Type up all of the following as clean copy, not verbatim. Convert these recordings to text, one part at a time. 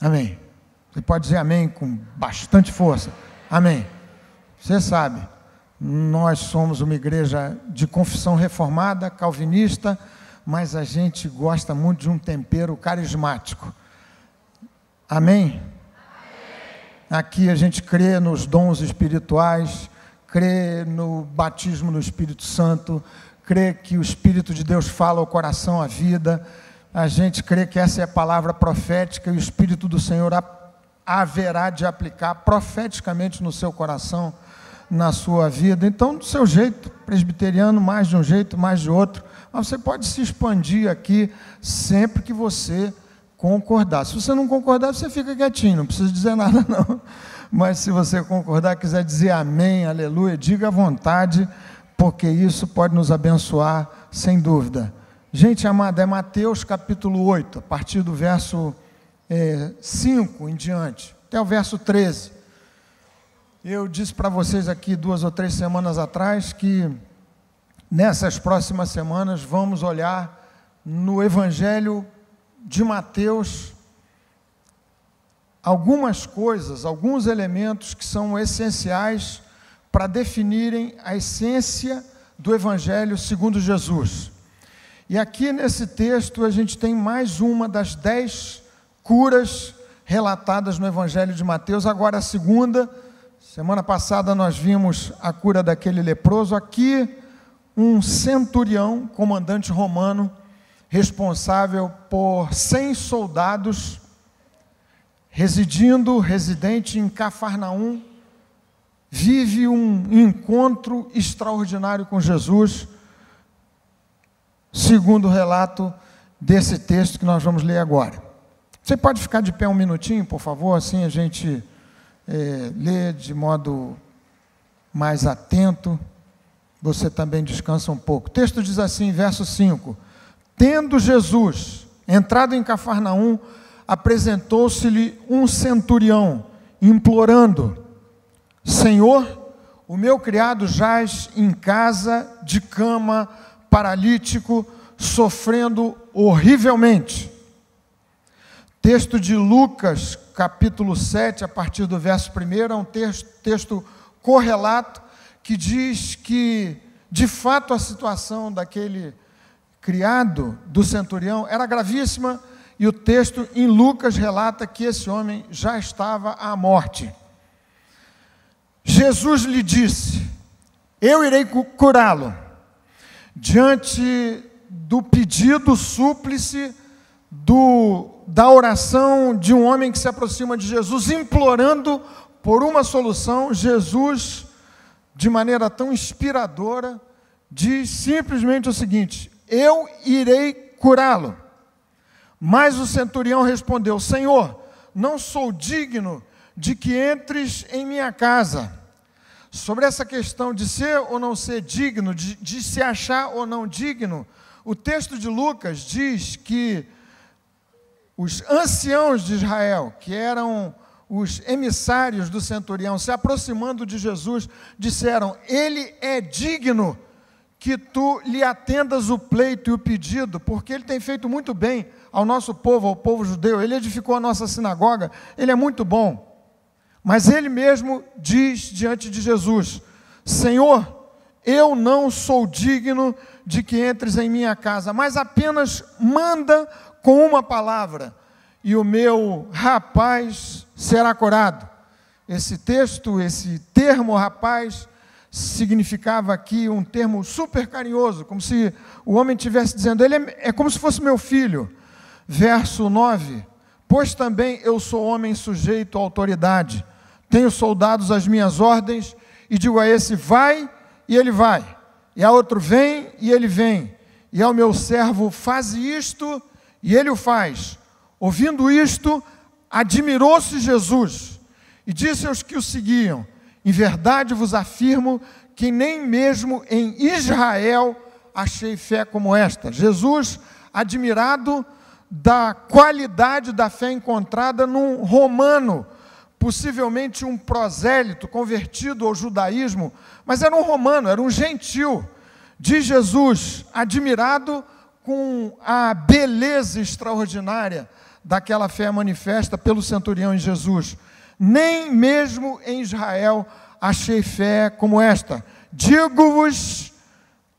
Amém. Você pode dizer amém com bastante força. Amém. Você sabe, nós somos uma igreja de confissão reformada, calvinista, mas a gente gosta muito de um tempero carismático. Amém? Aqui a gente crê nos dons espirituais, crê no batismo no Espírito Santo, crê que o Espírito de Deus fala ao coração, à vida. A gente crê que essa é a palavra profética e o Espírito do Senhor haverá de aplicar profeticamente no seu coração, na sua vida. Então, do seu jeito, presbiteriano, mais de um jeito, mais de outro, mas você pode se expandir aqui sempre que você concordar. Se você não concordar, você fica quietinho, não precisa dizer nada não. Mas se você concordar, quiser dizer amém, aleluia, diga à vontade, porque isso pode nos abençoar, sem dúvida. Gente amada, é Mateus capítulo 8, a partir do verso 5 em diante, até o verso 13. Eu disse para vocês aqui 2 ou 3 semanas atrás que nessas próximas semanas vamos olhar no Evangelho de Mateus algumas coisas, alguns elementos que são essenciais para definirem a essência do Evangelho segundo Jesus. E aqui nesse texto a gente tem mais uma das 10 curas relatadas no Evangelho de Mateus, agora a segunda. Semana passada nós vimos a cura daquele leproso. Aqui um centurião, comandante romano, responsável por 100 soldados, residente em Cafarnaum, vive um encontro extraordinário com Jesus, segundo o relato desse texto que nós vamos ler agora. Você pode ficar de pé um minutinho, por favor, assim a gente lê de modo mais atento, você também descansa um pouco. O texto diz assim, verso 5: Tendo Jesus entrado em Cafarnaum, apresentou-se-lhe um centurião, implorando: Senhor, o meu criado jaz em casa, de cama, paralítico, sofrendo horrivelmente. Texto de Lucas, capítulo 7, a partir do verso 1, é um texto correlato, que diz que, de fato, a situação daquele criado do centurião era gravíssima, e o texto em Lucas relata que esse homem já estava à morte. Jesus lhe disse: eu irei curá-lo. Diante do pedido súplice, da oração de um homem que se aproxima de Jesus, implorando por uma solução, Jesus, de maneira tão inspiradora, diz simplesmente o seguinte: eu irei curá-lo. Mas o centurião respondeu: Senhor, não sou digno de que entres em minha casa. Sobre essa questão de ser ou não ser digno, de se achar ou não digno, o texto de Lucas diz que os anciãos de Israel, que eram os emissários do centurião, se aproximando de Jesus, disseram: ele é digno que tu lhe atendas o pleito e o pedido, porque ele tem feito muito bem ao nosso povo, ao povo judeu, ele edificou a nossa sinagoga, ele é muito bom. Mas ele mesmo diz diante de Jesus: Senhor, eu não sou digno de que entres em minha casa, mas apenas manda com uma palavra, e o meu rapaz será curado. Esse termo rapaz, significava aqui um termo super carinhoso, como se o homem estivesse dizendo: ele é como se fosse meu filho. Verso 9: Pois também eu sou homem sujeito à autoridade, tenho soldados às minhas ordens, e digo a esse: vai, e ele vai, e a outro: vem, e ele vem, e ao meu servo: faze isto, e ele o faz. Ouvindo isto, admirou-se Jesus, e disse aos que o seguiam: em verdade vos afirmo que nem mesmo em Israel achei fé como esta. Jesus, admirado da qualidade da fé encontrada num romano, possivelmente um prosélito convertido ao judaísmo, mas era um romano, era um gentil. Diz Jesus, admirado com a beleza extraordinária daquela fé manifesta pelo centurião em Jesus. Nem mesmo em Israel achei fé como esta. Digo-vos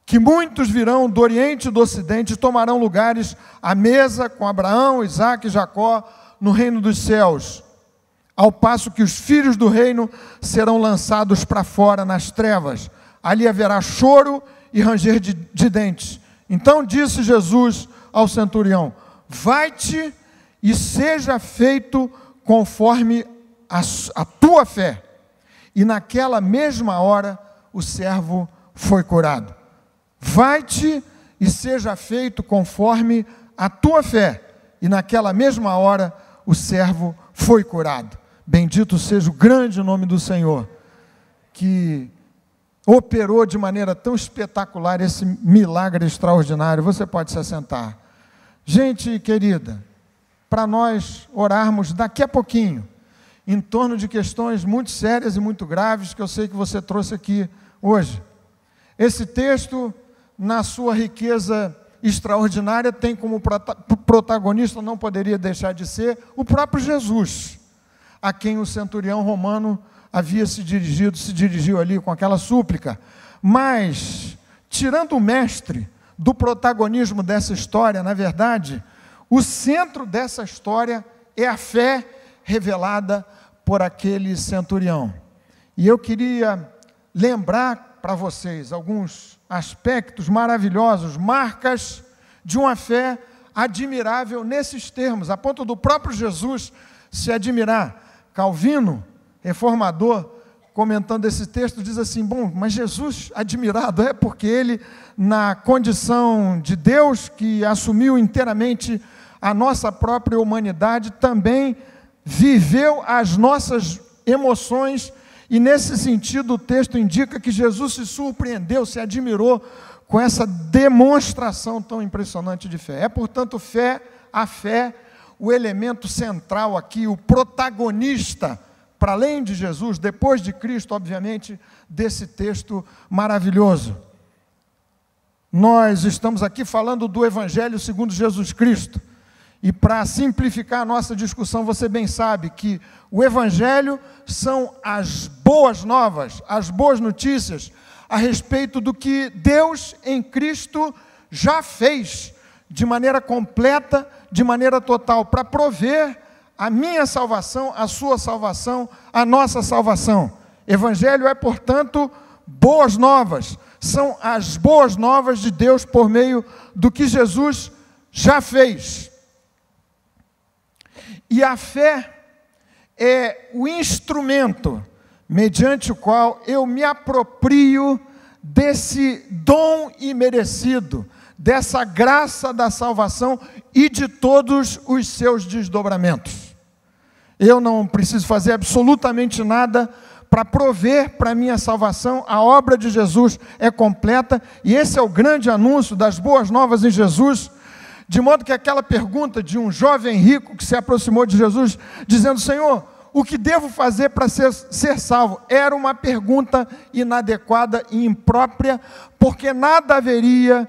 que muitos virão do Oriente e do Ocidente e tomarão lugares à mesa com Abraão, Isaque e Jacó no reino dos céus, ao passo que os filhos do reino serão lançados para fora nas trevas. Ali haverá choro e ranger de dentes. Então disse Jesus ao centurião: vai-te e seja feito conforme a tua fé. E naquela mesma hora o servo foi curado. Vai-te e seja feito conforme a tua fé. E naquela mesma hora o servo foi curado. Bendito seja o grande nome do Senhor, que operou de maneira tão espetacular esse milagre extraordinário. Você pode se assentar. Gente querida, para nós orarmos daqui a pouquinho, em torno de questões muito sérias e muito graves, que eu sei que você trouxe aqui hoje. Esse texto, na sua riqueza extraordinária, tem como protagonista, não poderia deixar de ser, o próprio Jesus, a quem o centurião romano havia se dirigiu ali com aquela súplica. Mas, tirando o mestre do protagonismo dessa história, na verdade, o centro dessa história é a fé revelada por aquele centurião. E eu queria lembrar para vocês alguns aspectos maravilhosos, marcas de uma fé admirável nesses termos, a ponto do próprio Jesus se admirar. Calvino, reformador, comentando esse texto, diz assim: bom, mas Jesus admirado é porque ele, na condição de Deus que assumiu inteiramente a nossa própria humanidade, também viveu as nossas emoções, e nesse sentido o texto indica que Jesus se surpreendeu, se admirou com essa demonstração tão impressionante de fé. É, portanto, a fé, o elemento central aqui, o protagonista, para além de Jesus, depois de Cristo, obviamente, desse texto maravilhoso. Nós estamos aqui falando do Evangelho segundo Jesus Cristo. E para simplificar a nossa discussão, você bem sabe que o Evangelho são as boas novas, as boas notícias a respeito do que Deus em Cristo já fez de maneira completa, de maneira total, para prover a minha salvação, a sua salvação, a nossa salvação. Evangelho é, portanto, boas novas. São as boas novas de Deus por meio do que Jesus já fez. E a fé é o instrumento mediante o qual eu me aproprio desse dom imerecido, dessa graça da salvação e de todos os seus desdobramentos. Eu não preciso fazer absolutamente nada para prover para a minha salvação. A obra de Jesus é completa, e esse é o grande anúncio das boas novas em Jesus, de modo que aquela pergunta de um jovem rico que se aproximou de Jesus, dizendo: Senhor, o que devo fazer para ser salvo? Era uma pergunta inadequada e imprópria, porque nada haveria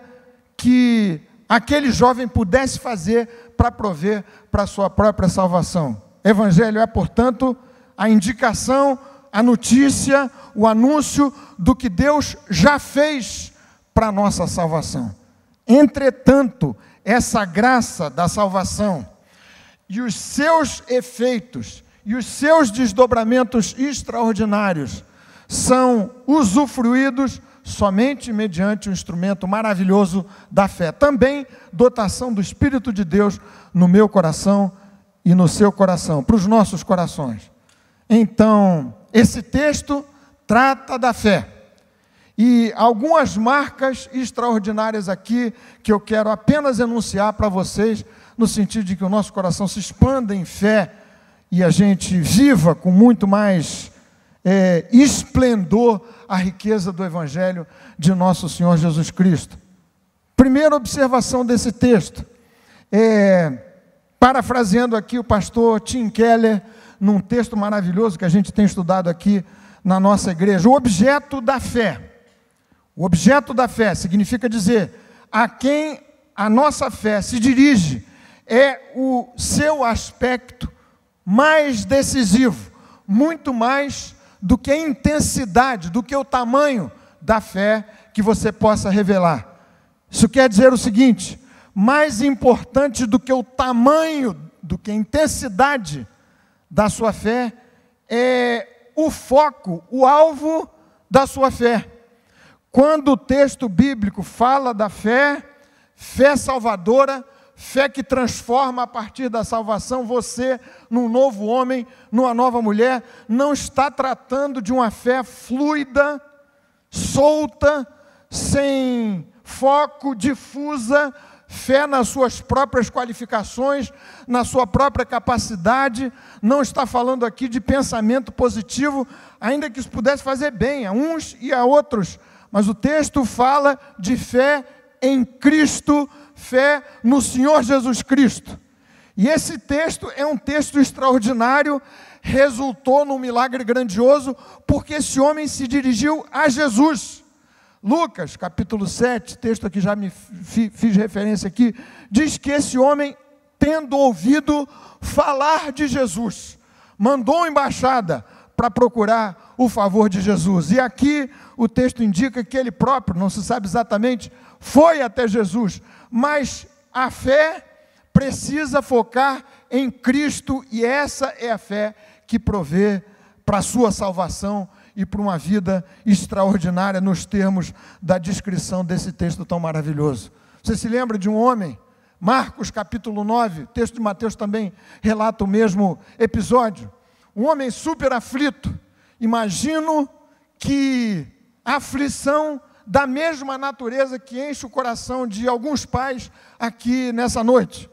que aquele jovem pudesse fazer para prover para a sua própria salvação. Evangelho é, portanto, a indicação, a notícia, o anúncio do que Deus já fez para a nossa salvação. Entretanto, essa graça da salvação e os seus efeitos e os seus desdobramentos extraordinários são usufruídos somente mediante o instrumento maravilhoso da fé. Também dotação do Espírito de Deus no meu coração e no seu coração, para os nossos corações. Então, esse texto trata da fé. E algumas marcas extraordinárias aqui, que eu quero apenas enunciar para vocês, no sentido de que o nosso coração se expanda em fé e a gente viva com muito mais esplendor a riqueza do Evangelho de nosso Senhor Jesus Cristo. Primeira observação desse texto, parafraseando aqui o pastor Tim Keller, num texto maravilhoso que a gente tem estudado aqui na nossa igreja: o objeto da fé. O objeto da fé significa dizer a quem a nossa fé se dirige, é o seu aspecto mais decisivo, muito mais do que a intensidade, do que o tamanho da fé que você possa revelar. Isso quer dizer o seguinte: mais importante do que o tamanho, do que a intensidade da sua fé, é o foco, o alvo da sua fé. Quando o texto bíblico fala da fé, fé salvadora, fé que transforma a partir da salvação você num novo homem, numa nova mulher, não está tratando de uma fé fluida, solta, sem foco, difusa, fé nas suas próprias qualificações, na sua própria capacidade. Não está falando aqui de pensamento positivo, ainda que isso pudesse fazer bem a uns e a outros, mas o texto fala de fé em Cristo, fé no Senhor Jesus Cristo. E esse texto é um texto extraordinário, resultou num milagre grandioso, porque esse homem se dirigiu a Jesus. Lucas, capítulo 7, texto aqui já me fiz referência aqui, diz que esse homem, tendo ouvido falar de Jesus, mandou uma embaixada para procurar o favor de Jesus. E aqui o texto indica que ele próprio, não se sabe exatamente, foi até Jesus, mas a fé precisa focar em Cristo, e essa é a fé que provê para a sua salvação e para uma vida extraordinária, nos termos da descrição desse texto tão maravilhoso. Você se lembra de um homem, Marcos capítulo 9, o texto de Mateus também relata o mesmo episódio, um homem super aflito. Imagino que a aflição da mesma natureza que enche o coração de alguns pais aqui nessa noite.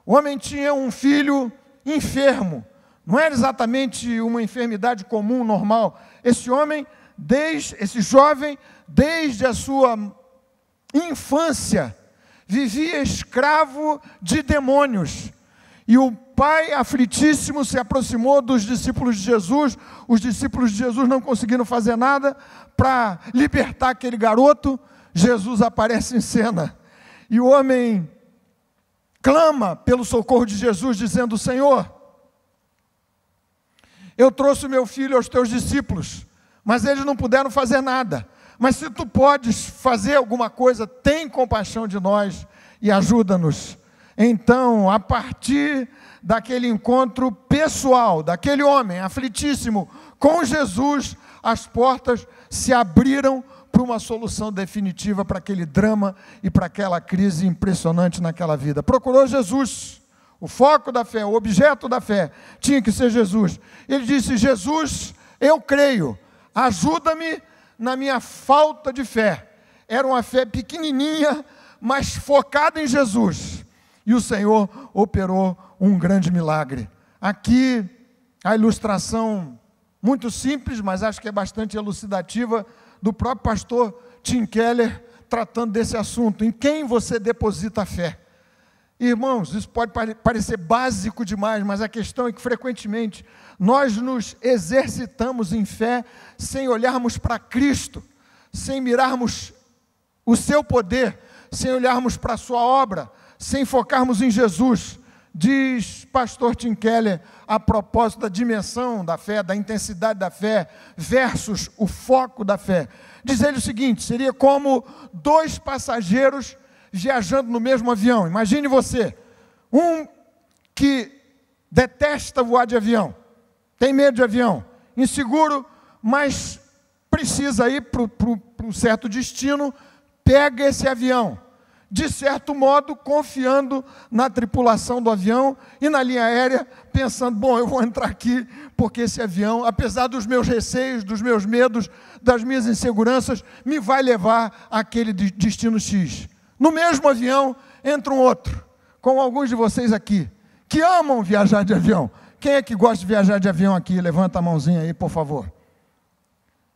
O homem tinha um filho enfermo, não era exatamente uma enfermidade comum, normal. Esse homem, esse jovem, desde a sua infância, vivia escravo de demônios. E o pai, aflitíssimo, se aproximou dos discípulos de Jesus. Os discípulos de Jesus não conseguiram fazer nada para libertar aquele garoto. Jesus aparece em cena. E o homem clama pelo socorro de Jesus, dizendo: Senhor, eu trouxe o meu filho aos teus discípulos, mas eles não puderam fazer nada. Mas se tu podes fazer alguma coisa, tem compaixão de nós e ajuda-nos. Então, a partir daquele encontro pessoal, daquele homem aflitíssimo com Jesus, as portas se abriram para uma solução definitiva para aquele drama e para aquela crise impressionante naquela vida. Procurou Jesus. O foco da fé, o objeto da fé, tinha que ser Jesus. Ele disse: Jesus, eu creio, ajuda-me na minha falta de fé. Era uma fé pequenininha, mas focada em Jesus. E o Senhor operou um grande milagre. Aqui, a ilustração muito simples, mas acho que é bastante elucidativa, do próprio pastor Tim Keller, tratando desse assunto. Em quem você deposita a fé? Irmãos, isso pode parecer básico demais, mas a questão é que frequentemente nós nos exercitamos em fé sem olharmos para Cristo, sem mirarmos o seu poder, sem olharmos para a sua obra, sem focarmos em Jesus. Diz pastor Tim Keller, a propósito da dimensão da fé, da intensidade da fé, versus o foco da fé. Diz ele o seguinte: seria como dois passageiros viajando no mesmo avião. Imagine você, um que detesta voar de avião, tem medo de avião, inseguro, mas precisa ir para um certo destino, pega esse avião, de certo modo confiando na tripulação do avião e na linha aérea, pensando: bom, eu vou entrar aqui porque esse avião, apesar dos meus receios, dos meus medos, das minhas inseguranças, me vai levar àquele destino X. No mesmo avião entra um outro, como alguns de vocês aqui, que amam viajar de avião. Quem é que gosta de viajar de avião aqui? Levanta a mãozinha aí, por favor.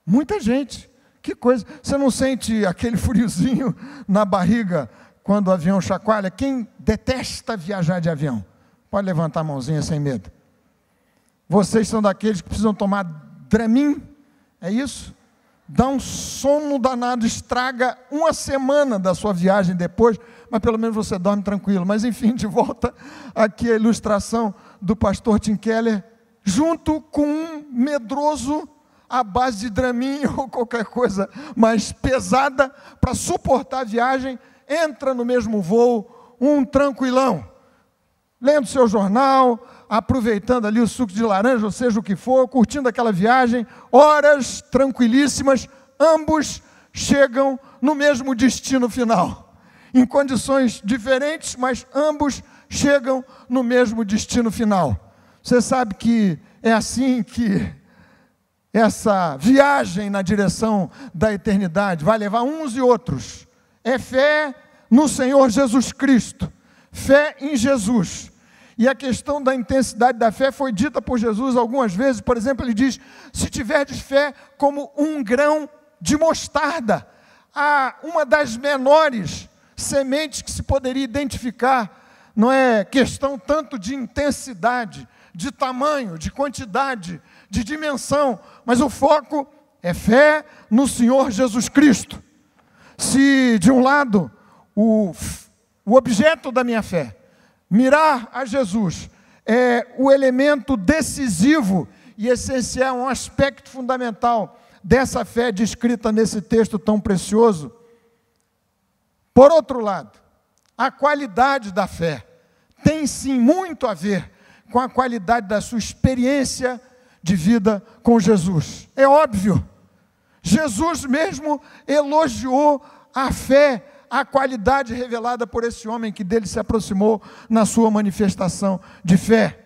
Muita gente. Que coisa. Você não sente aquele friozinho na barriga quando o avião chacoalha? Quem detesta viajar de avião? Pode levantar a mãozinha sem medo. Vocês são daqueles que precisam tomar Dramin? É isso? Dá um sono danado, estraga uma semana da sua viagem depois, mas pelo menos você dorme tranquilo. Mas enfim, de volta aqui a ilustração do pastor Tim Keller, junto com um medroso à base de Dramin ou qualquer coisa mais pesada para suportar a viagem, entra no mesmo voo um tranquilão, lendo seu jornal, aproveitando ali o suco de laranja, ou seja o que for, curtindo aquela viagem, horas tranquilíssimas, ambos chegam no mesmo destino final, em condições diferentes, mas ambos chegam no mesmo destino final. Você sabe que é assim que essa viagem na direção da eternidade vai levar uns e outros. É fé no Senhor Jesus Cristo, fé em Jesus. E a questão da intensidade da fé foi dita por Jesus algumas vezes. Por exemplo, ele diz: se tiverdes fé como um grão de mostarda, uma das menores sementes que se poderia identificar. Não é questão tanto de intensidade, de tamanho, de quantidade, de dimensão, mas o foco é fé no Senhor Jesus Cristo. Se de um lado o objeto da minha fé, mirar a Jesus, é o elemento decisivo e essencial, um aspecto fundamental dessa fé descrita nesse texto tão precioso. Por outro lado, a qualidade da fé tem sim muito a ver com a qualidade da sua experiência de vida com Jesus. É óbvio, Jesus mesmo elogiou a fé, a qualidade revelada por esse homem que dele se aproximou na sua manifestação de fé.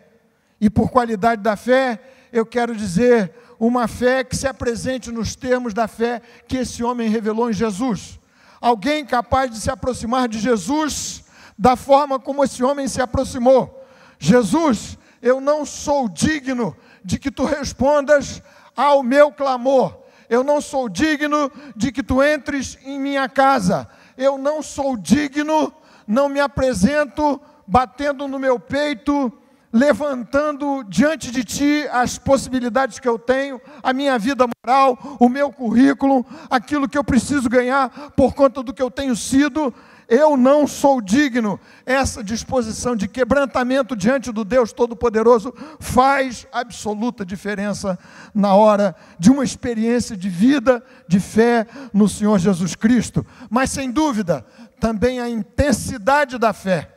E por qualidade da fé, eu quero dizer uma fé que se apresente nos termos da fé que esse homem revelou em Jesus. Alguém capaz de se aproximar de Jesus da forma como esse homem se aproximou. Jesus, eu não sou digno de que tu respondas ao meu clamor. Eu não sou digno de que tu entres em minha casa. Eu não sou digno, não me apresento batendo no meu peito, levantando diante de ti as possibilidades que eu tenho, a minha vida moral, o meu currículo, aquilo que eu preciso ganhar por conta do que eu tenho sido. Eu não sou digno. Essa disposição de quebrantamento diante do Deus Todo-Poderoso faz absoluta diferença na hora de uma experiência de vida, de fé no Senhor Jesus Cristo. Mas, sem dúvida, também a intensidade da fé,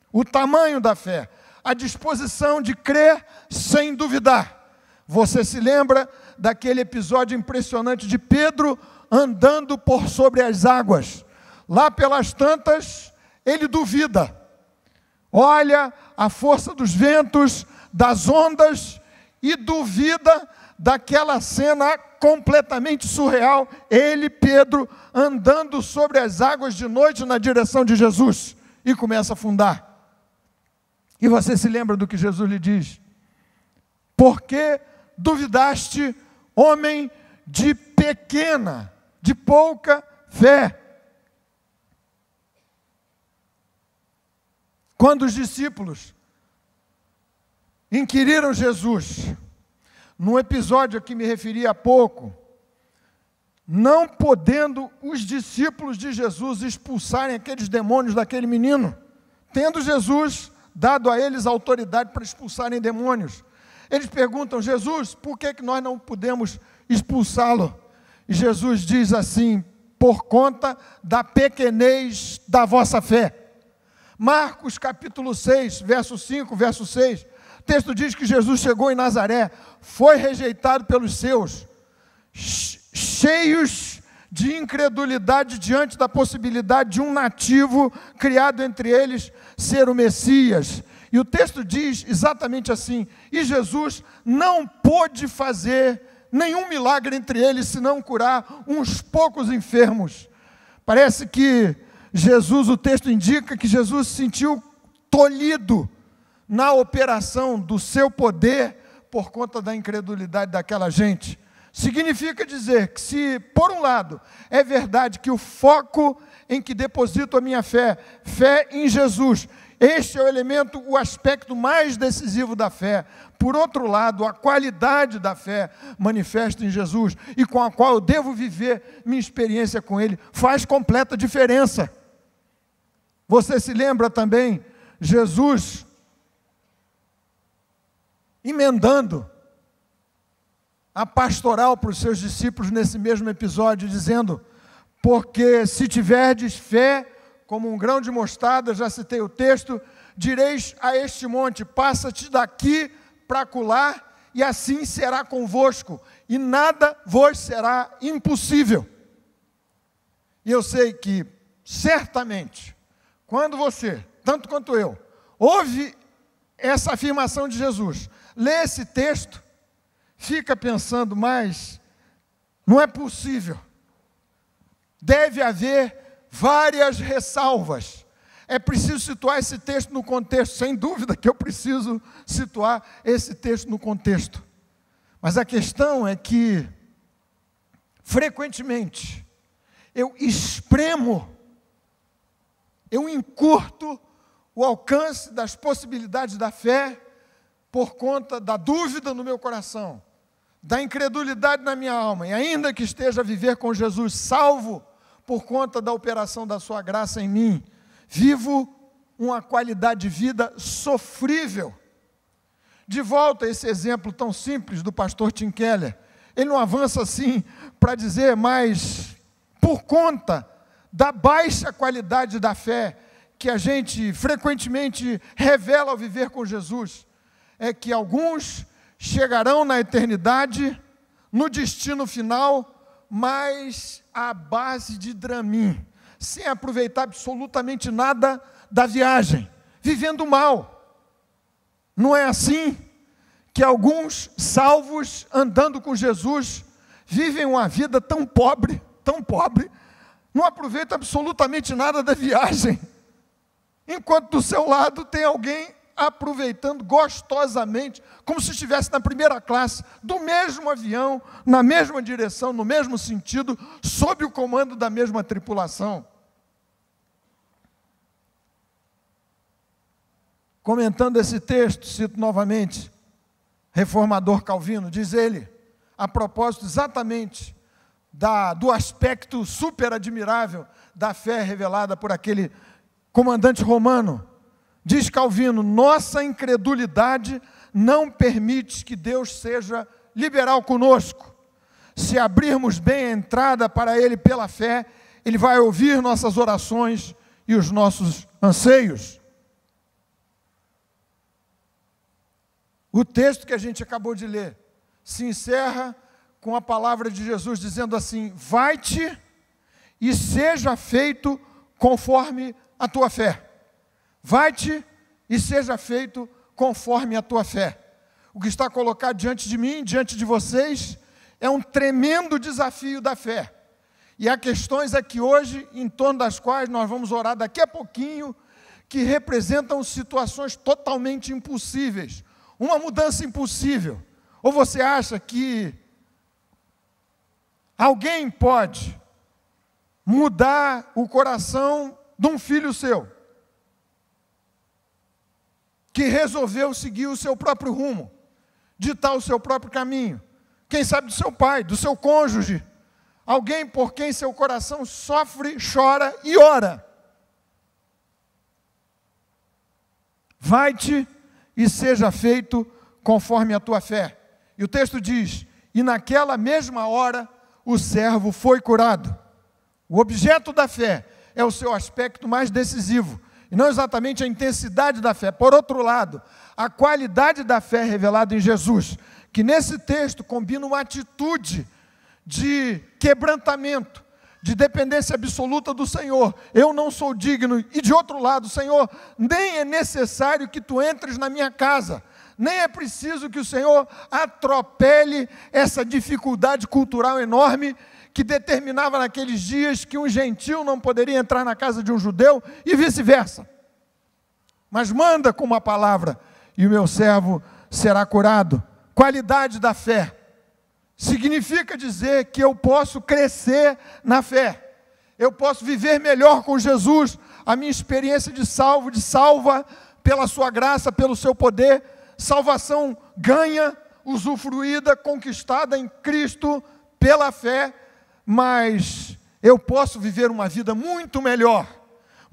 o tamanho da fé, a disposição de crer sem duvidar. Você se lembra daquele episódio impressionante de Pedro andando por sobre as águas? Lá pelas tantas, ele duvida. Olha a força dos ventos, das ondas, e duvida daquela cena completamente surreal. Ele, Pedro, andando sobre as águas de noite na direção de Jesus, e começa a afundar. E você se lembra do que Jesus lhe diz? Por que duvidaste, homem de pequena, de pouca fé? Quando os discípulos inquiriram Jesus, num episódio a que me referi há pouco, não podendo os discípulos de Jesus expulsarem aqueles demônios daquele menino, tendo Jesus dado a eles autoridade para expulsarem demônios, eles perguntam: Jesus, por que nós não podemos expulsá-lo? E Jesus diz assim: por conta da pequenez da vossa fé. Marcos capítulo 6, verso 5, verso 6, o texto diz que Jesus chegou em Nazaré, foi rejeitado pelos seus, cheios de incredulidade diante da possibilidade de um nativo criado entre eles ser o Messias. E o texto diz exatamente assim: e Jesus não pôde fazer nenhum milagre entre eles, senão curar uns poucos enfermos. Parece que Jesus, o texto indica que Jesus se sentiu tolhido na operação do seu poder por conta da incredulidade daquela gente. Significa dizer que se, por um lado, é verdade que o foco em que deposito a minha fé, fé em Jesus, este é o elemento, o aspecto mais decisivo da fé. Por outro lado, a qualidade da fé manifesta em Jesus e com a qual eu devo viver minha experiência com Ele, faz completa diferença. Você se lembra também Jesus emendando a pastoral para os seus discípulos nesse mesmo episódio, dizendo: porque se tiverdes fé como um grão de mostarda, já citei o texto, direis a este monte: passa-te daqui para acolá, e assim será convosco, e nada vos será impossível. E eu sei que, certamente, quando você, tanto quanto eu, ouve essa afirmação de Jesus, lê esse texto, fica pensando: mas não é possível. Deve haver várias ressalvas. É preciso situar esse texto no contexto. Sem dúvida que eu preciso situar esse texto no contexto. Mas a questão é que, frequentemente, eu espremo, eu encurto o alcance das possibilidades da fé por conta da dúvida no meu coração, da incredulidade na minha alma, e ainda que esteja a viver com Jesus salvo por conta da operação da sua graça em mim, vivo uma qualidade de vida sofrível. De volta a esse exemplo tão simples do pastor Tim Keller, ele não avança assim para dizer: mas por conta da baixa qualidade da fé que a gente frequentemente revela ao viver com Jesus, é que alguns chegarão na eternidade, no destino final, mas à base de Dramin, sem aproveitar absolutamente nada da viagem, vivendo mal. Não é assim que alguns salvos, andando com Jesus, vivem uma vida tão pobre, não aproveitam absolutamente nada da viagem, enquanto do seu lado tem alguém aproveitando gostosamente, como se estivesse na primeira classe, do mesmo avião, na mesma direção, no mesmo sentido, sob o comando da mesma tripulação. Comentando esse texto, cito novamente, reformador Calvino, diz ele, a propósito exatamente do aspecto super admirável da fé revelada por aquele comandante romano, diz Calvino: nossa incredulidade não permite que Deus seja liberal conosco. Se abrirmos bem a entrada para Ele pela fé, Ele vai ouvir nossas orações e os nossos anseios. O texto que a gente acabou de ler se encerra com a palavra de Jesus dizendo assim: vai-te e seja feito conforme a tua fé. Vai-te e seja feito conforme a tua fé. O que está colocado diante de mim, diante de vocês, é um tremendo desafio da fé. E há questões aqui hoje, em torno das quais nós vamos orar daqui a pouquinho, que representam situações totalmente impossíveis. Uma mudança impossível. Ou você acha que alguém pode mudar o coração de um filho seu, que resolveu seguir o seu próprio rumo, ditar o seu próprio caminho, quem sabe do seu pai, do seu cônjuge, alguém por quem seu coração sofre, chora e ora. Vai-te e seja feito conforme a tua fé. E o texto diz: e naquela mesma hora o servo foi curado. O objeto da fé é o seu aspecto mais decisivo, e não exatamente a intensidade da fé. Por outro lado, a qualidade da fé revelada em Jesus, que nesse texto combina uma atitude de quebrantamento, de dependência absoluta do Senhor. Eu não sou digno. E de outro lado, Senhor, nem é necessário que tu entres na minha casa, nem é preciso que o Senhor atropele essa dificuldade cultural enorme que determinava naqueles dias que um gentil não poderia entrar na casa de um judeu e vice-versa. Mas manda com uma palavra e o meu servo será curado. Qualidade da fé significa dizer que eu posso crescer na fé, eu posso viver melhor com Jesus, a minha experiência de salva pela sua graça, pelo seu poder, salvação ganha, usufruída, conquistada em Cristo pela fé, mas eu posso viver uma vida muito melhor,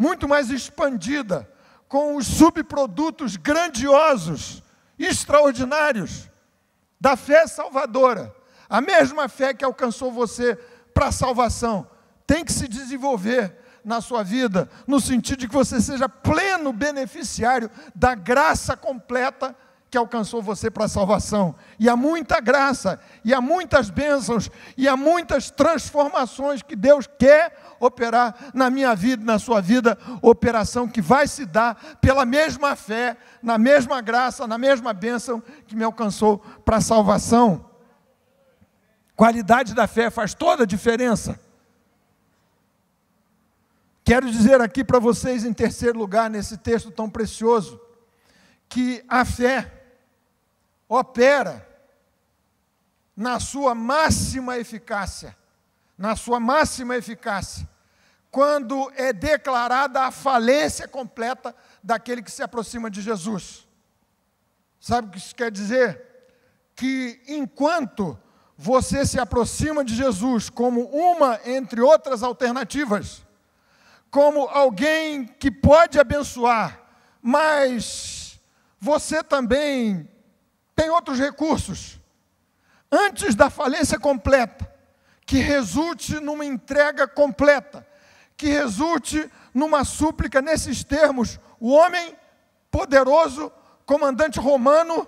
muito mais expandida, com os subprodutos grandiosos, extraordinários, da fé salvadora. A mesma fé que alcançou você para a salvação tem que se desenvolver na sua vida, no sentido de que você seja pleno beneficiário da graça completa que alcançou você para a salvação. E há muita graça, e há muitas bênçãos, e há muitas transformações que Deus quer operar na minha vida, na sua vida, operação que vai se dar pela mesma fé, na mesma graça, na mesma bênção que me alcançou para a salvação. Qualidade da fé faz toda a diferença. Quero dizer aqui para vocês, em terceiro lugar, nesse texto tão precioso, que a fé opera na sua máxima eficácia, quando é declarada a falência completa daquele que se aproxima de Jesus. Sabe o que isso quer dizer? Que enquanto você se aproxima de Jesus como uma entre outras alternativas, como alguém que pode abençoar, mas você também tem outros recursos, antes da falência completa, que resulte numa entrega completa, que resulte numa súplica nesses termos: o homem poderoso, comandante romano,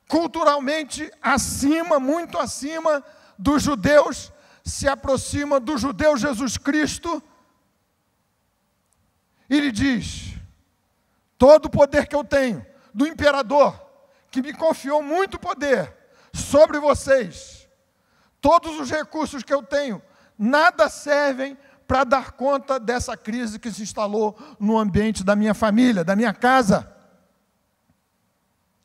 culturalmente acima, muito acima dos judeus, se aproxima do judeu Jesus Cristo e lhe diz: todo o poder que eu tenho, do imperador, que me confiou muito poder sobre vocês, todos os recursos que eu tenho, nada servem para dar conta dessa crise que se instalou no ambiente da minha família, da minha casa.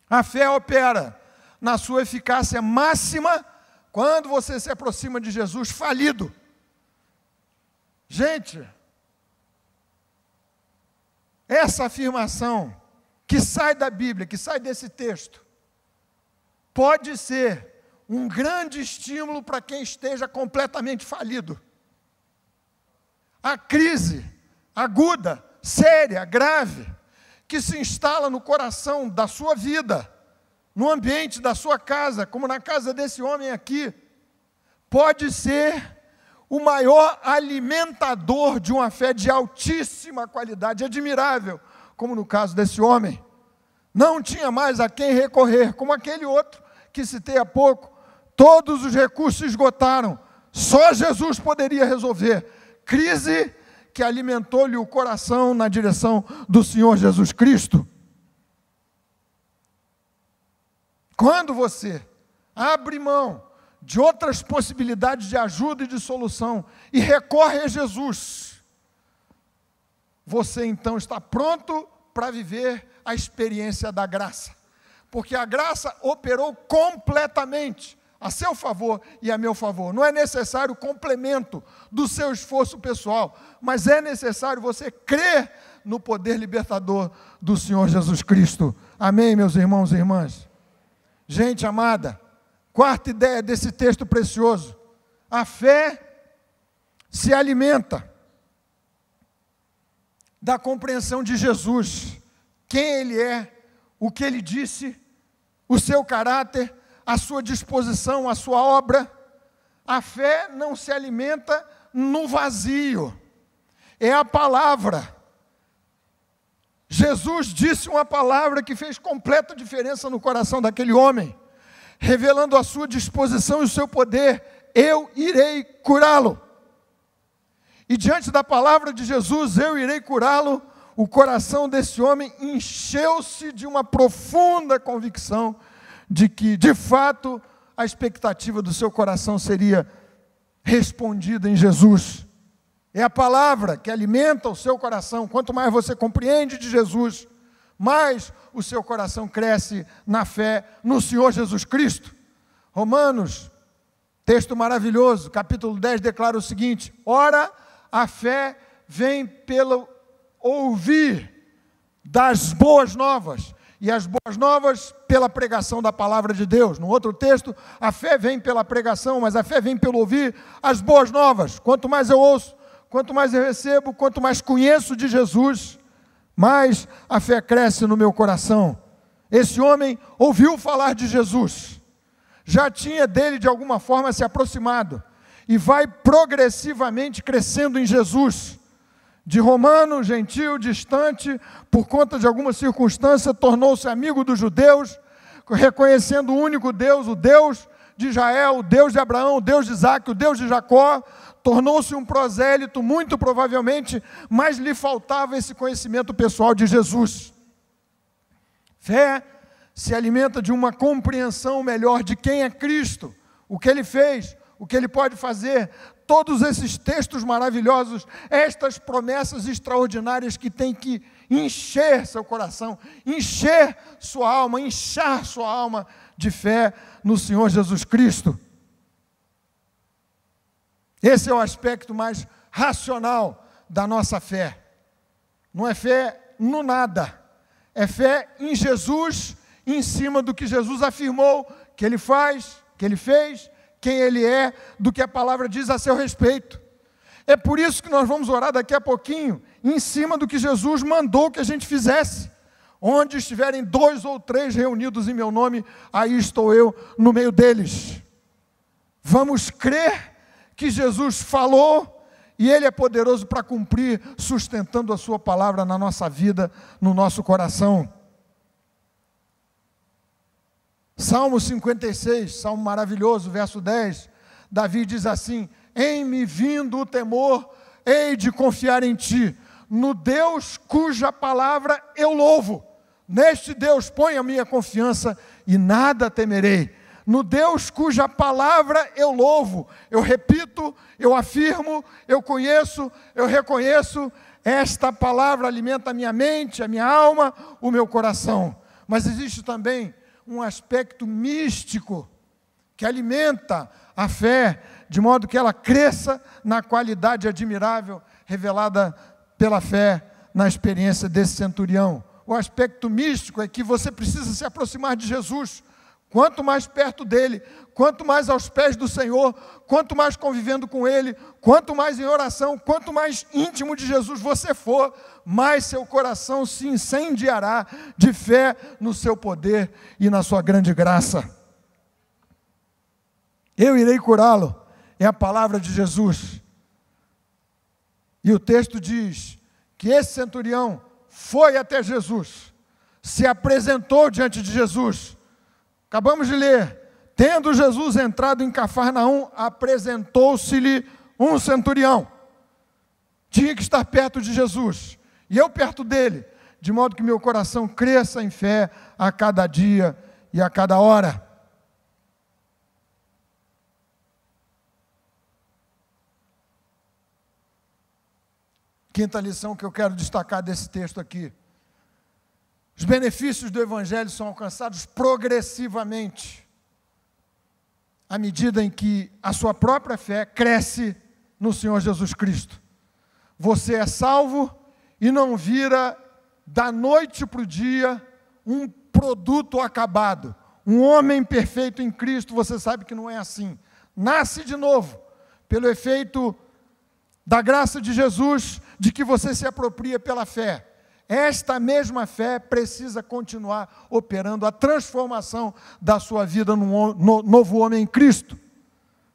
A fé opera na sua eficácia máxima quando você se aproxima de Jesus falido. Gente, essa afirmação que sai da Bíblia, que sai desse texto, pode ser um grande estímulo para quem esteja completamente falido. A crise aguda, séria, grave, que se instala no coração da sua vida, no ambiente da sua casa, como na casa desse homem aqui, pode ser o maior alimentador de uma fé de altíssima qualidade, admirável, como no caso desse homem. Não tinha mais a quem recorrer, como aquele outro que citei há pouco. Todos os recursos se esgotaram, só Jesus poderia resolver. Crise que alimentou-lhe o coração na direção do Senhor Jesus Cristo. Quando você abre mão de outras possibilidades de ajuda e de solução e recorre a Jesus, você então está pronto para viver a experiência da graça, porque a graça operou completamente a seu favor e a meu favor. Não é necessário complemento do seu esforço pessoal, mas é necessário você crer no poder libertador do Senhor Jesus Cristo. Amém, meus irmãos e irmãs? Gente amada, quarta ideia desse texto precioso: a fé se alimenta da compreensão de Jesus, quem Ele é, o que Ele disse, o seu caráter, a sua disposição, a sua obra. A fé não se alimenta no vazio, é a palavra. Jesus disse uma palavra que fez completa diferença no coração daquele homem, revelando a sua disposição e o seu poder: eu irei curá-lo. E diante da palavra de Jesus, eu irei curá-lo, o coração desse homem encheu-se de uma profunda convicção de que, de fato, a expectativa do seu coração seria respondida em Jesus. É a palavra que alimenta o seu coração. Quanto mais você compreende de Jesus, mais o seu coração cresce na fé no Senhor Jesus Cristo. Romanos, texto maravilhoso, capítulo 10, declara o seguinte: ora, a fé vem pelo ouvir das boas novas, e as boas novas pela pregação da palavra de Deus. No outro texto, a fé vem pela pregação, mas a fé vem pelo ouvir as boas novas. Quanto mais eu ouço, quanto mais eu recebo, quanto mais conheço de Jesus, mais a fé cresce no meu coração. Esse homem ouviu falar de Jesus, já tinha dele de alguma forma se aproximado, e vai progressivamente crescendo em Jesus. De romano, gentil, distante, por conta de alguma circunstância, tornou-se amigo dos judeus, reconhecendo o único Deus, o Deus de Israel, o Deus de Abraão, o Deus de Isaac, o Deus de Jacó. Tornou-se um prosélito, muito provavelmente, mas lhe faltava esse conhecimento pessoal de Jesus. Fé se alimenta de uma compreensão melhor de quem é Cristo, o que Ele fez, o que Ele pode fazer. Todos esses textos maravilhosos, estas promessas extraordinárias que têm que encher seu coração, encher sua alma, inchar sua alma de fé no Senhor Jesus Cristo. Esse é o aspecto mais racional da nossa fé. Não é fé no nada, é fé em Jesus, em cima do que Jesus afirmou, que Ele faz, que Ele fez, quem Ele é, do que a palavra diz a seu respeito. É por isso que nós vamos orar daqui a pouquinho, em cima do que Jesus mandou que a gente fizesse. Onde estiverem 2 ou 3 reunidos em meu nome, aí estou eu no meio deles. Vamos crer que Jesus falou e Ele é poderoso para cumprir, sustentando a sua palavra na nossa vida, no nosso coração. Salmo 56, salmo maravilhoso, verso 10, Davi diz assim: em me vindo o temor, hei de confiar em Ti, no Deus cuja palavra eu louvo. Neste Deus ponho a minha confiança e nada temerei. No Deus cuja palavra eu louvo, eu repito, eu afirmo, eu conheço, eu reconheço, esta palavra alimenta a minha mente, a minha alma, o meu coração. Mas existe também um aspecto místico que alimenta a fé, de modo que ela cresça na qualidade admirável revelada pela fé na experiência desse centurião. O aspecto místico é que você precisa se aproximar de Jesus. Quanto mais perto dele, quanto mais aos pés do Senhor, quanto mais convivendo com Ele, quanto mais em oração, quanto mais íntimo de Jesus você for, mais seu coração se incendiará de fé no seu poder e na sua grande graça. Eu irei curá-lo, é a palavra de Jesus. E o texto diz que esse centurião foi até Jesus, se apresentou diante de Jesus. Acabamos de ler, tendo Jesus entrado em Cafarnaum, apresentou-se-lhe um centurião. Tinha que estar perto de Jesus, e eu perto dele, de modo que meu coração cresça em fé a cada dia e a cada hora. Quinta lição que eu quero destacar desse texto aqui. Os benefícios do Evangelho são alcançados progressivamente, à medida em que a sua própria fé cresce no Senhor Jesus Cristo. Você é salvo e não vira da noite para o dia um produto acabado. Um homem perfeito em Cristo, você sabe que não é assim. Nasce de novo, pelo efeito da graça de Jesus, de que você se apropria pela fé. Esta mesma fé precisa continuar operando a transformação da sua vida no novo homem em Cristo.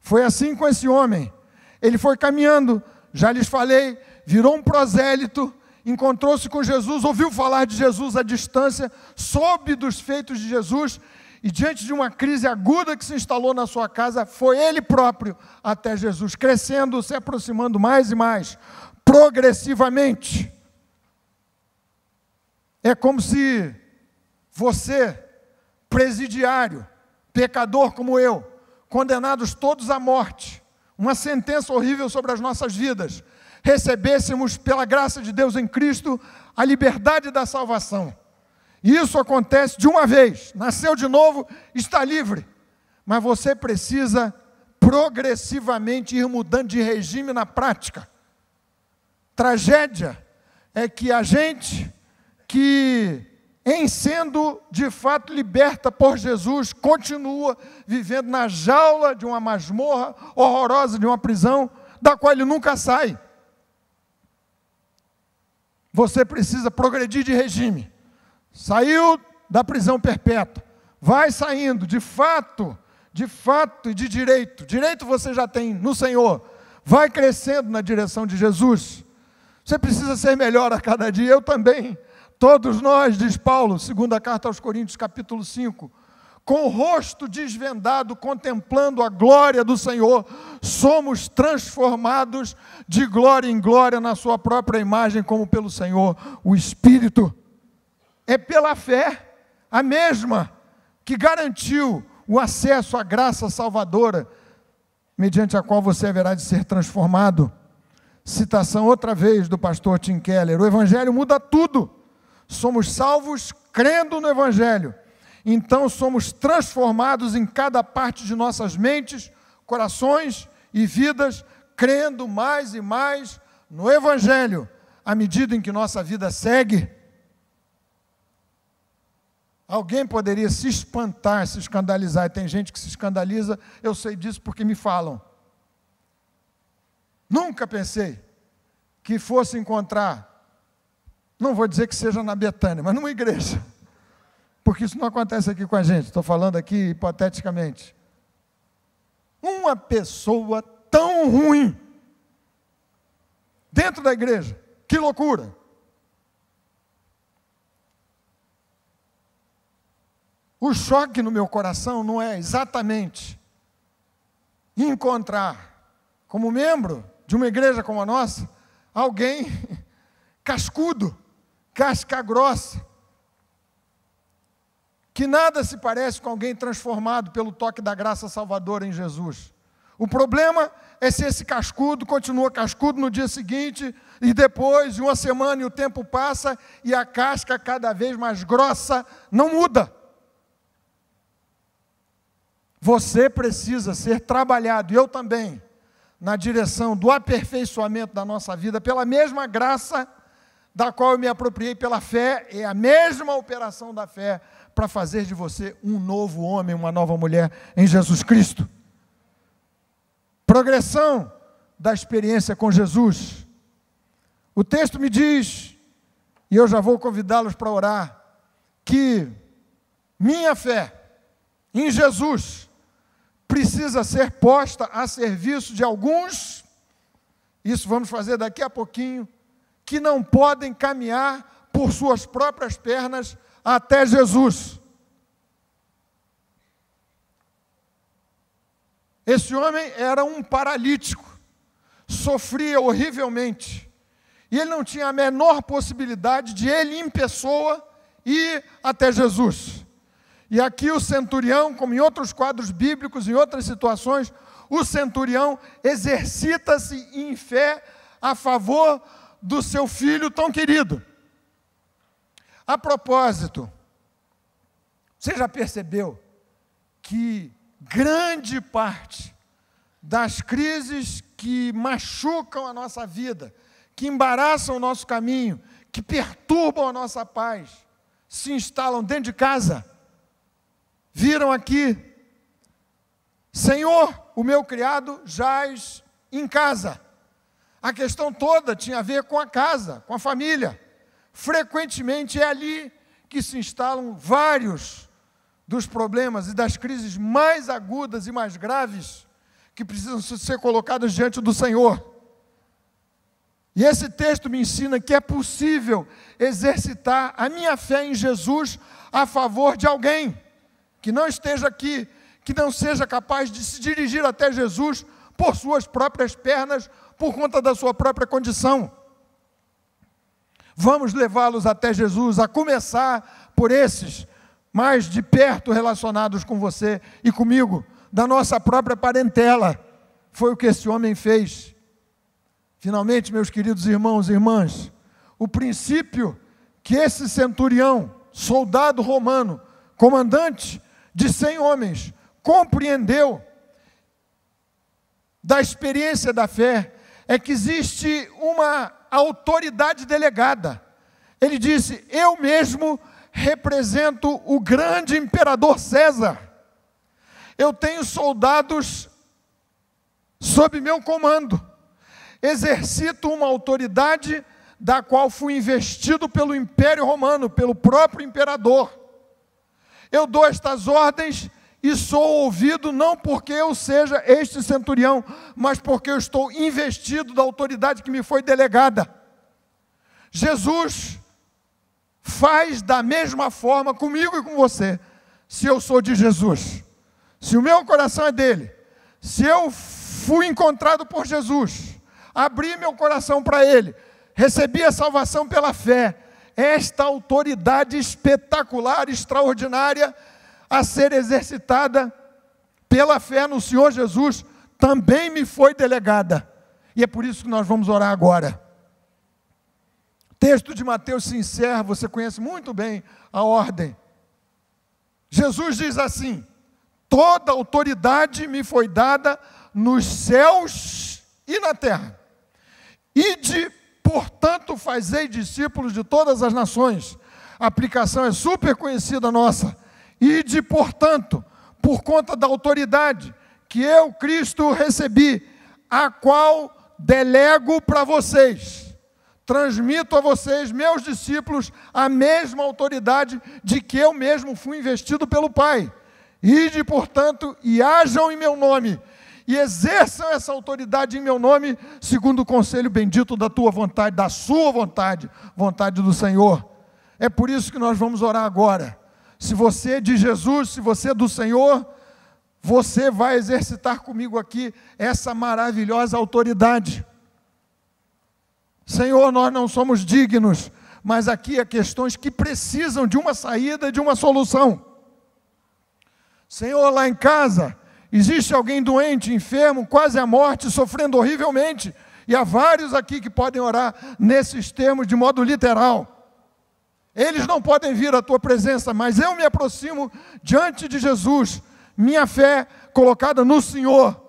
Foi assim com esse homem. Ele foi caminhando, já lhes falei, virou um prosélito, encontrou-se com Jesus, ouviu falar de Jesus à distância, soube dos feitos de Jesus, e diante de uma crise aguda que se instalou na sua casa, foi ele próprio até Jesus, crescendo, se aproximando mais e mais, progressivamente. É como se você, presidiário, pecador como eu, condenados todos à morte, uma sentença horrível sobre as nossas vidas, recebêssemos pela graça de Deus em Cristo a liberdade da salvação. Isso acontece de uma vez, nasceu de novo, está livre. Mas você precisa progressivamente ir mudando de regime na prática. Tragédia é que a gente que, em sendo de fato liberta por Jesus, continua vivendo na jaula de uma masmorra horrorosa, de uma prisão, da qual ele nunca sai. você precisa progredir de regime. Saiu da prisão perpétua, vai saindo, de fato e de direito. Direito você já tem no Senhor. Vai crescendo na direção de Jesus. Você precisa ser melhor a cada dia, eu também. Todos nós, diz Paulo, segunda carta aos Coríntios, capítulo 5, com o rosto desvendado, contemplando a glória do Senhor, somos transformados de glória em glória na sua própria imagem, como pelo Senhor, o Espírito. É pela fé, a mesma, que garantiu o acesso à graça salvadora, mediante a qual você haverá de ser transformado. Citação outra vez do pastor Tim Keller: o Evangelho muda tudo. Somos salvos crendo no Evangelho. Então somos transformados em cada parte de nossas mentes, corações e vidas, crendo mais e mais no Evangelho, à medida em que nossa vida segue. Alguém poderia se espantar, se escandalizar, e tem gente que se escandaliza, eu sei disso porque me falam. Nunca pensei que fosse encontrar, não vou dizer que seja na Betânia, mas numa igreja, porque isso não acontece aqui com a gente, estou falando aqui hipoteticamente, uma pessoa tão ruim dentro da igreja. Que loucura! O choque no meu coração não é exatamente encontrar, como membro de uma igreja como a nossa, alguém cascudo, casca grossa, que nada se parece com alguém transformado pelo toque da graça salvadora em Jesus. O problema é se esse cascudo continua cascudo no dia seguinte, e depois de uma semana e o tempo passa, e a casca cada vez mais grossa não muda. Você precisa ser trabalhado, e eu também, na direção do aperfeiçoamento da nossa vida, pela mesma graça da qual eu me apropriei pela fé, é a mesma operação da fé para fazer de você um novo homem, uma nova mulher em Jesus Cristo. Progressão da experiência com Jesus. O texto me diz, e eu já vou convidá-los para orar, que minha fé em Jesus precisa ser posta a serviço de alguns, isso vamos fazer daqui a pouquinho, que não podem caminhar por suas próprias pernas até Jesus. Esse homem era um paralítico, sofria horrivelmente, e ele não tinha a menor possibilidade de ele em pessoa ir até Jesus. E aqui o centurião, como em outros quadros bíblicos, em outras situações, o centurião exercita-se em fé a favor do seu filho tão querido. A propósito, você já percebeu que grande parte das crises que machucam a nossa vida, que embaraçam o nosso caminho, que perturbam a nossa paz, se instalam dentro de casa? Viram aqui, Senhor, o meu criado jaz em casa. A questão toda tinha a ver com a casa, com a família. Frequentemente é ali que se instalam vários dos problemas e das crises mais agudas e mais graves que precisam ser colocadas diante do Senhor. E esse texto me ensina que é possível exercitar a minha fé em Jesus a favor de alguém que não esteja aqui, que não seja capaz de se dirigir até Jesus por suas próprias pernas, por conta da sua própria condição. Vamos levá-los até Jesus, a começar por esses mais de perto relacionados com você e comigo, da nossa própria parentela. Foi o que esse homem fez. Finalmente, meus queridos irmãos e irmãs, o princípio que esse centurião, soldado romano, comandante de 100 homens, compreendeu da experiência da fé, é que existe uma autoridade delegada. Ele disse: eu mesmo represento o grande imperador César. Eu tenho soldados sob meu comando. Exercito uma autoridade da qual fui investido pelo Império Romano, pelo próprio imperador. Eu dou estas ordens e sou ouvido não porque eu seja este centurião, mas porque eu estou investido da autoridade que me foi delegada. Jesus faz da mesma forma comigo e com você. Se eu sou de Jesus, se o meu coração é dele, se eu fui encontrado por Jesus, abri meu coração para ele, recebi a salvação pela fé, esta autoridade espetacular, extraordinária, a ser exercitada pela fé no Senhor Jesus, também me foi delegada. E é por isso que nós vamos orar agora. O texto de Mateus se encerra, você conhece muito bem a ordem. Jesus diz assim: toda autoridade me foi dada nos céus e na terra. Ide, portanto, fazei discípulos de todas as nações. A aplicação é super conhecida nossa. Ide, portanto, por conta da autoridade que eu, Cristo, recebi, a qual delego para vocês. Transmito a vocês, meus discípulos, a mesma autoridade de que eu mesmo fui investido pelo Pai. Ide, portanto, e hajam em meu nome, e exerçam essa autoridade em meu nome, segundo o conselho bendito da tua vontade, da sua vontade, vontade do Senhor. É por isso que nós vamos orar agora. Se você é de Jesus, se você é do Senhor, você vai exercitar comigo aqui essa maravilhosa autoridade. Senhor, nós não somos dignos, mas aqui há questões que precisam de uma saída, de uma solução. Senhor, lá em casa, existe alguém doente, enfermo, quase à morte, sofrendo horrivelmente, e há vários aqui que podem orar nesses termos de modo literal. Eles não podem vir à tua presença, mas eu me aproximo diante de Jesus, minha fé colocada no Senhor,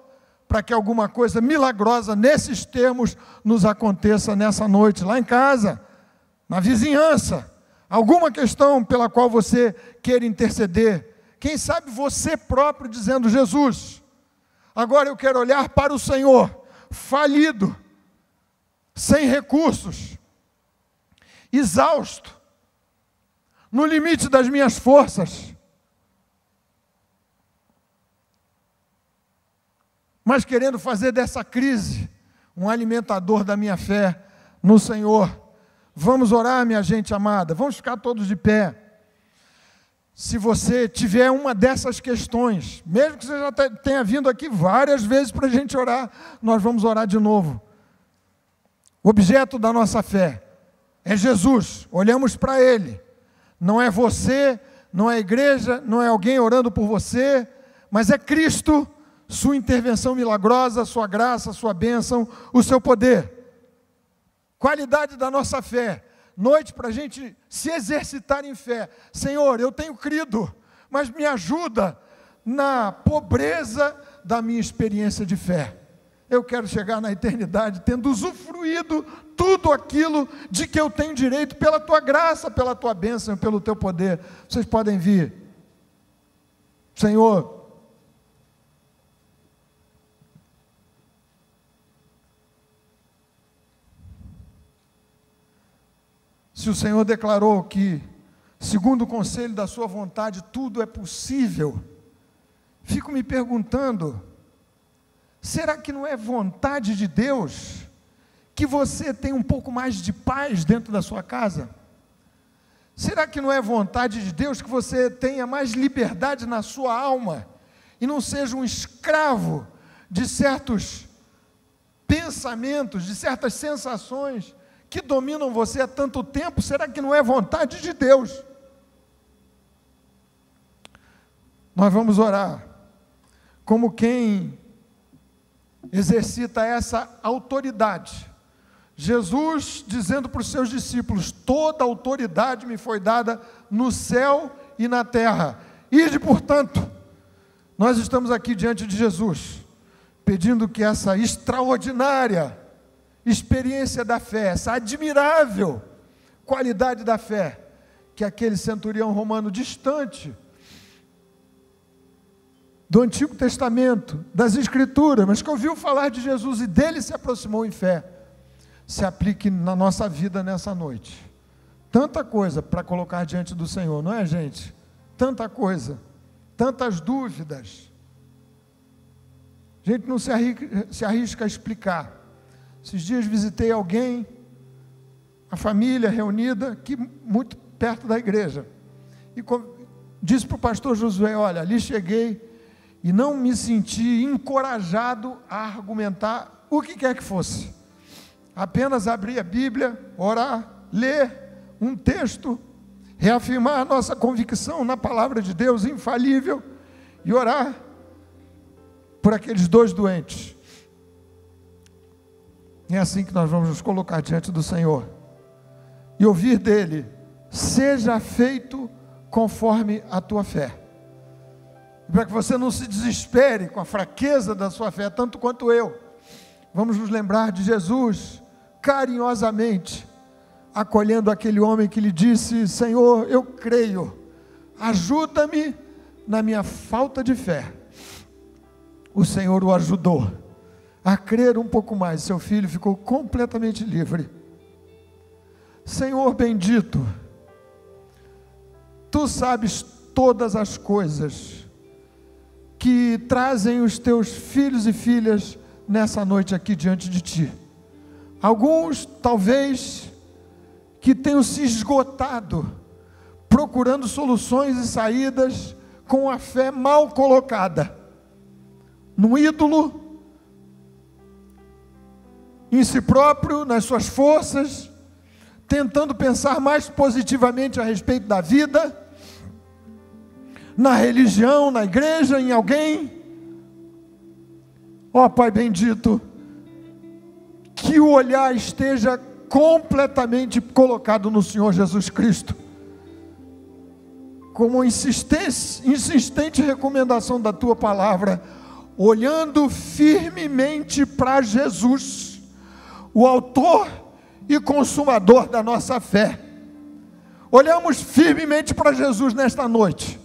para que alguma coisa milagrosa nesses termos nos aconteça nessa noite, lá em casa, na vizinhança. Alguma questão pela qual você queira interceder. Quem sabe você próprio dizendo: Jesus, agora eu quero olhar para o Senhor, falido, sem recursos, exausto, no limite das minhas forças, mas querendo fazer dessa crise um alimentador da minha fé no Senhor. Vamos orar, minha gente amada, vamos ficar todos de pé. Se você tiver uma dessas questões, mesmo que você já tenha vindo aqui várias vezes para a gente orar, nós vamos orar de novo. O objeto da nossa fé é Jesus, olhamos para Ele. Não é você, não é a igreja, não é alguém orando por você, mas é Cristo, sua intervenção milagrosa, sua graça, sua bênção, o seu poder. Qualidade da nossa fé. Noite para a gente se exercitar em fé. Senhor, eu tenho crido, mas me ajuda na pobreza da minha experiência de fé. Eu quero chegar na eternidade tendo usufruído tudo aquilo de que eu tenho direito pela tua graça, pela tua bênção, pelo teu poder. Vocês podem vir. Senhor, se o Senhor declarou que, segundo o conselho da sua vontade, tudo é possível, fico me perguntando, será que não é vontade de Deus que você tenha um pouco mais de paz dentro da sua casa? Será que não é vontade de Deus que você tenha mais liberdade na sua alma e não seja um escravo de certos pensamentos, de certas sensações que dominam você há tanto tempo? Será que não é vontade de Deus? Nós vamos orar como quem exercita essa autoridade. Jesus dizendo para os seus discípulos: toda autoridade me foi dada no céu e na terra. Ide, portanto, nós estamos aqui diante de Jesus, pedindo que essa extraordinária experiência da fé, essa admirável qualidade da fé, que aquele centurião romano distante do Antigo Testamento, das Escrituras, mas que ouviu falar de Jesus e dele se aproximou em fé. se aplique na nossa vida nessa noite. Tanta coisa para colocar diante do Senhor, não é, gente? Tanta coisa, tantas dúvidas. A gente não se arrisca a explicar. Esses dias visitei alguém, a família reunida, aqui muito perto da igreja, e disse para o pastor Josué: olha, ali cheguei e não me senti encorajado a argumentar o que quer que fosse. Apenas abrir a Bíblia, orar, ler um texto, reafirmar a nossa convicção na palavra de Deus infalível e orar por aqueles 2 doentes. É assim que nós vamos nos colocar diante do Senhor e ouvir dele: seja feito conforme a tua fé. Para que você não se desespere com a fraqueza da sua fé, tanto quanto eu. Vamos nos lembrar de Jesus carinhosamente acolhendo aquele homem que lhe disse: Senhor, eu creio, ajuda-me na minha falta de fé. O Senhor o ajudou a crer um pouco mais. Seu filho ficou completamente livre. Senhor bendito, tu sabes todas as coisas que trazem os teus filhos e filhas nessa noite aqui diante de ti. Alguns talvez que tenham se esgotado procurando soluções e saídas com a fé mal colocada num ídolo, em si próprio, nas suas forças, tentando pensar mais positivamente a respeito da vida, na religião, na igreja, em alguém. Ó Pai bendito, que o olhar esteja completamente colocado no Senhor Jesus Cristo, como insistente recomendação da tua palavra, olhando firmemente para Jesus, o autor e consumador da nossa fé. Olhamos firmemente para Jesus nesta noite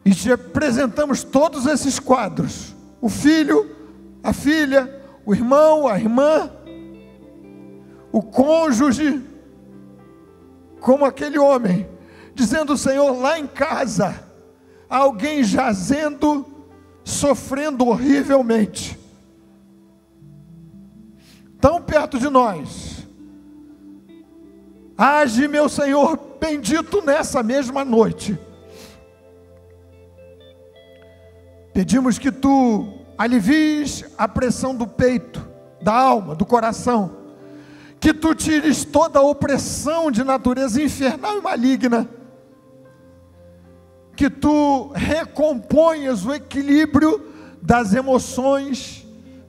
e te apresentamos todos esses quadros: o filho, a filha, o irmão, a irmã, o cônjuge, como aquele homem, dizendo: Senhor, lá em casa, há alguém jazendo, sofrendo horrivelmente, tão perto de nós. Age, meu Senhor bendito, nessa mesma noite. Pedimos que tu alivies a pressão do peito, da alma, do coração, que tu tires toda a opressão de natureza infernal e maligna, que tu recomponhas o equilíbrio das emoções,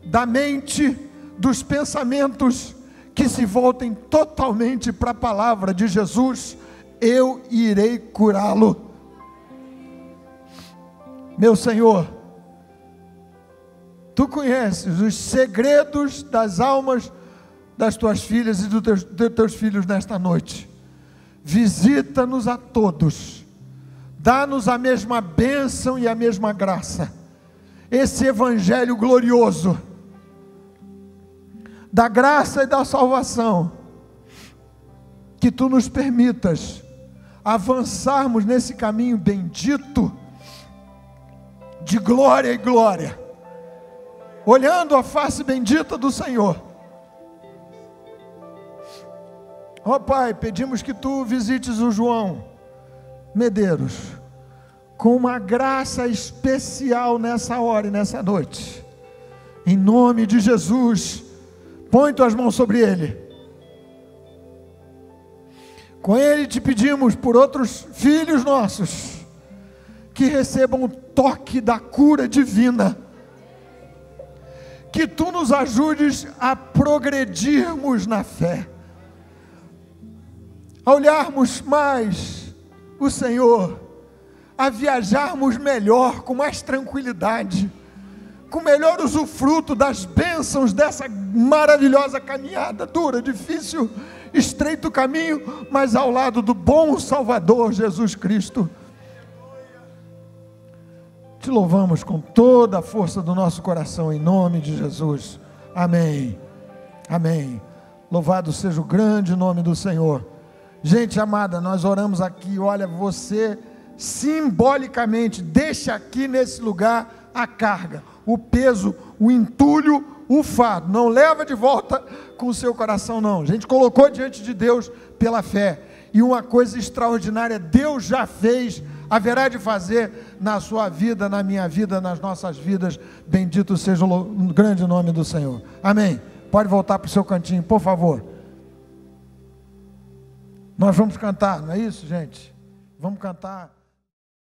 da mente, dos pensamentos, que se voltem totalmente para a palavra de Jesus: eu irei curá-lo. Meu Senhor, tu conheces os segredos das almas das tuas filhas e dos teus filhos nesta noite. Visita-nos a todos, dá-nos a mesma bênção e a mesma graça, esse evangelho glorioso da graça e da salvação, que tu nos permitas avançarmos nesse caminho bendito de glória e glória, olhando a face bendita do Senhor. Ó Pai, pedimos que tu visites o João Medeiros com uma graça especial nessa hora e nessa noite, em nome de Jesus. Põe tuas mãos sobre ele. Com ele te pedimos por outros filhos nossos, que recebam o toque da cura divina, que tu nos ajudes a progredirmos na fé, a olharmos mais o Senhor, a viajarmos melhor, com mais tranquilidade, com melhor usufruto das bênçãos dessa maravilhosa caminhada, dura, difícil, estreito caminho, mas ao lado do bom Salvador Jesus Cristo. Te louvamos com toda a força do nosso coração, em nome de Jesus. Amém Amém. Louvado seja o grande nome do Senhor. Gente amada, nós oramos aqui. Olha, você simbolicamente deixa aqui nesse lugar a carga, o peso, o entulho, o fardo. Não leva de volta com o seu coração, não. A gente colocou diante de Deus pela fé. E uma coisa extraordinária Deus já fez, haverá de fazer na sua vida, na minha vida, nas nossas vidas. Bendito seja o grande nome do Senhor. Amém. Pode voltar para o seu cantinho, por favor. Nós vamos cantar, não é isso, gente? Vamos cantar.